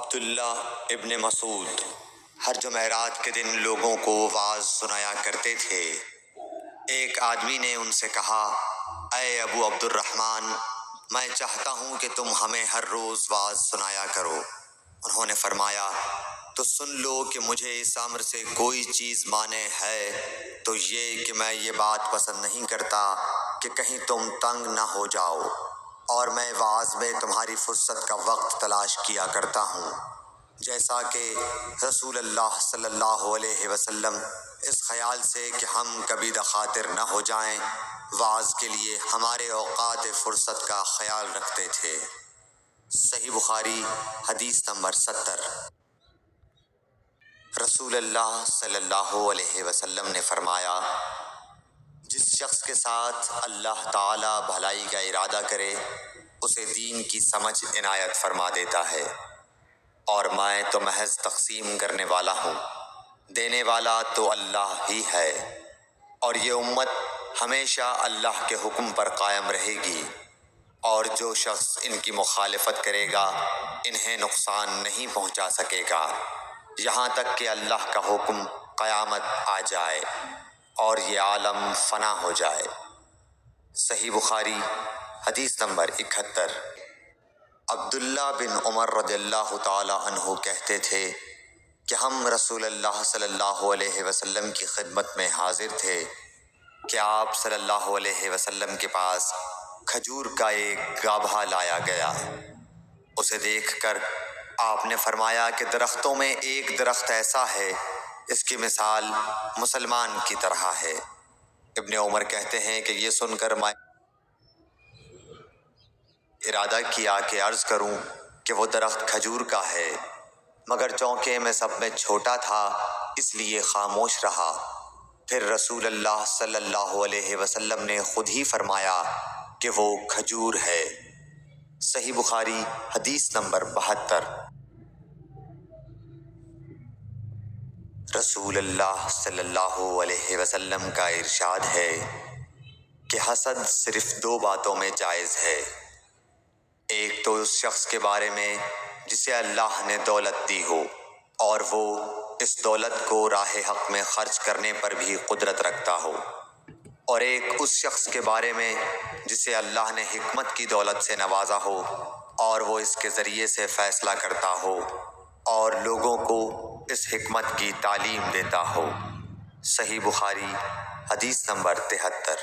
عبداللہ ابن مسعود ہر جمعرات کے دن لوگوں کو وعظ سنایا کرتے تھے۔ ایک آدمی نے ان سے کہا، اے ابو عبد الرحمن، میں چاہتا ہوں کہ تم ہمیں ہر روز وعظ سنایا کرو۔ انہوں نے فرمایا، تو سن لو کہ مجھے اس امر سے کوئی چیز مانع ہے تو یہ کہ میں یہ بات پسند نہیں کرتا کہ کہیں تم تنگ نہ ہو جاؤ، اور میں وعظ میں تمہاری فرصت کا وقت تلاش کیا کرتا ہوں، جیسا کہ رسول اللہ صلی اللہ علیہ وسلم اس خیال سے کہ ہم کبھی دخاطر نہ ہو جائیں، وعظ کے لیے ہمارے اوقات فرصت کا خیال رکھتے تھے۔ صحیح بخاری حدیث نمبر 70۔ رسول اللہ صلی اللہ علیہ وسلم نے فرمایا، جس شخص کے ساتھ اللہ تعالی بھلائی کا ارادہ کرے اسے دین کی سمجھ عنایت فرما دیتا ہے، اور میں تو محض تقسیم کرنے والا ہوں، دینے والا تو اللہ ہی ہے، اور یہ امت ہمیشہ اللہ کے حکم پر قائم رہے گی، اور جو شخص ان کی مخالفت کرے گا انہیں نقصان نہیں پہنچا سکے گا یہاں تک کہ اللہ کا حکم قیامت آ جائے اور یہ عالم فنا ہو جائے۔ صحیح بخاری حدیث نمبر 71۔ عبداللہ بن عمر رضی اللہ تعالی عنہ کہتے تھے کہ ہم رسول اللہ صلی اللہ علیہ وسلم کی خدمت میں حاضر تھے کہ آپ صلی اللہ علیہ وسلم کے پاس کھجور کا ایک گابھا لایا گیا۔ اسے دیکھ کر آپ نے فرمایا کہ درختوں میں ایک درخت ایسا ہے اس کی مثال مسلمان کی طرح ہے۔ ابن عمر کہتے ہیں کہ یہ سن کر میں ارادہ کیا کہ عرض کروں کہ وہ درخت کھجور کا ہے، مگر چونکہ میں سب میں چھوٹا تھا اس لیے خاموش رہا۔ پھر رسول اللہ صلی اللہ علیہ وسلم نے خود ہی فرمایا کہ وہ کھجور ہے۔ صحیح بخاری حدیث نمبر 72۔ رسول اللہ صلی اللہ علیہ وسلم کا ارشاد ہے کہ حسد صرف دو باتوں میں جائز ہے، ایک تو اس شخص کے بارے میں جسے اللہ نے دولت دی ہو اور وہ اس دولت کو راہ حق میں خرچ کرنے پر بھی قدرت رکھتا ہو، اور ایک اس شخص کے بارے میں جسے اللہ نے حکمت کی دولت سے نوازا ہو اور وہ اس کے ذریعے سے فیصلہ کرتا ہو اور لوگوں کو اس حکمت کی تعلیم دیتا ہو۔ صحیح بخاری حدیث نمبر 73۔